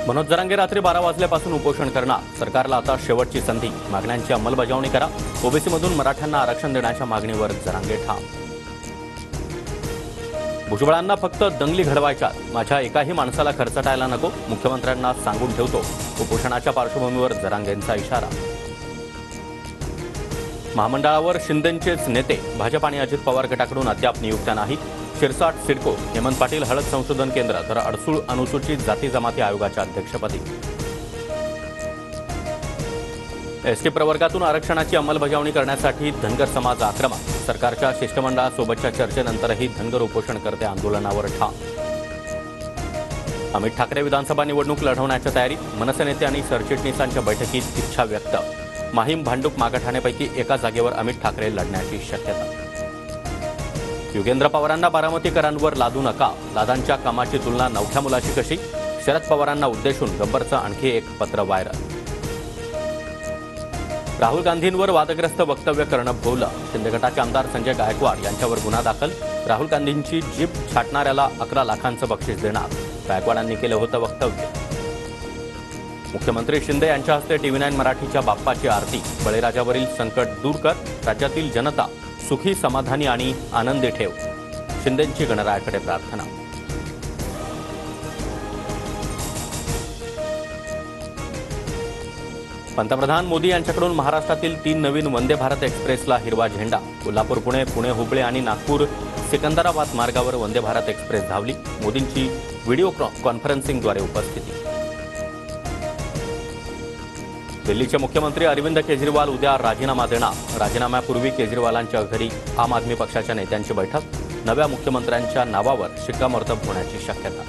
मनोज जरांगे रात्री 12 वाजल्यापासून उपोषण करणार. सरकारला आता शेवटची संधी. मागण्यांची अंमलबजावणी करा. ओबीसीमधून मराठ्यांना आरक्षण देण्याच्या मागणीवर जरांगे ठाम. भुजबळांना फक्त दंगली घडवायच्या. माझ्या एकाही माणसाला खर्चटायला नको. मुख्यमंत्र्यांना सांगून ठेवतो. उपोषणाच्या पार्श्वभूमीवर जरांगेंचा इशारा. महामंडळावर शिंदेंचेच नेते. भाजप आणि अजित पवार गटाकडून अद्याप नियुक्त्या नाहीत. शिरसाट सिडको, हेमंत पाटील हळद संशोधन केंद्र तर अडसूळ अनुसूचित जाती जमाती आयोगाच्या अध्यक्षपदी. एसटी प्रवर्गातून आरक्षणाची अंमलबजावणी करण्यासाठी धनगर समाज आक्रमक. सरकारच्या शिष्टमंडळासोबतच्या चर्चेनंतरही धनगर उपोषणकर्ते आंदोलनावर ठाम. अमित ठाकरे विधानसभा निवडणूक लढवण्याच्या तयारीत. मनसे नेते आणि सरचिटणीसांच्या बैठकीत इच्छा व्यक्त. माहीम भांडूप मागाठाण्यापैकी एका जागेवर अमित ठाकरे लढण्याची शक्यता. युगेंद्र पवारांना बारामतीकरांवर लादू नका. लादांच्या कामाची तुलना नवख्या मुलाची कशी. शरद पवारांना उद्देशून गब्बरचं आणखी एक पत्र व्हायरल. राहुल गांधींवर वादग्रस्त वक्तव्य करणं भोवलं. शिंदे गटाचे आमदार संजय गायकवाड यांच्यावर गुन्हा दाखल. राहुल गांधींची जीप छाटणाऱ्याला 11 लाखांचं बक्षीस देणार. गायकवाडांनी केलं होतं वक्तव्य. मुख्यमंत्री शिंदे यांच्या हस्ते TV9 मराठीच्या बाप्पाची आरती. बळीराजावरील संकट दूर कर. राज्यातील जनता सुखी, समाधानी आणि आनंदी ठेव. शिंदेंची गणरायाकडे प्रार्थना. पंतप्रधान मोदी यांच्याकडून महाराष्ट्रातील 3 नवीन वंदे भारत एक्सप्रेसला हिरवा झेंडा. कोल्हापूर पुणे, पुणे हुबळी आणि नागपूर सिकंदराबाद मार्गावर वंदे भारत एक्सप्रेस धावली. मोदींची व्हिडिओ कॉन्फरन्सिंगद्वारे उपस्थिती. दिल्लीचे मुख्यमंत्री अरविंद केजरीवाल उद्या राजीनामा देणार. राजीनाम्यापूर्वी केजरीवालांच्या घरी आम आदमी पक्षाच्या नेत्यांची बैठक. नव्या मुख्यमंत्र्यांच्या नावावर शिक्कामोर्तब होण्याची शक्यता.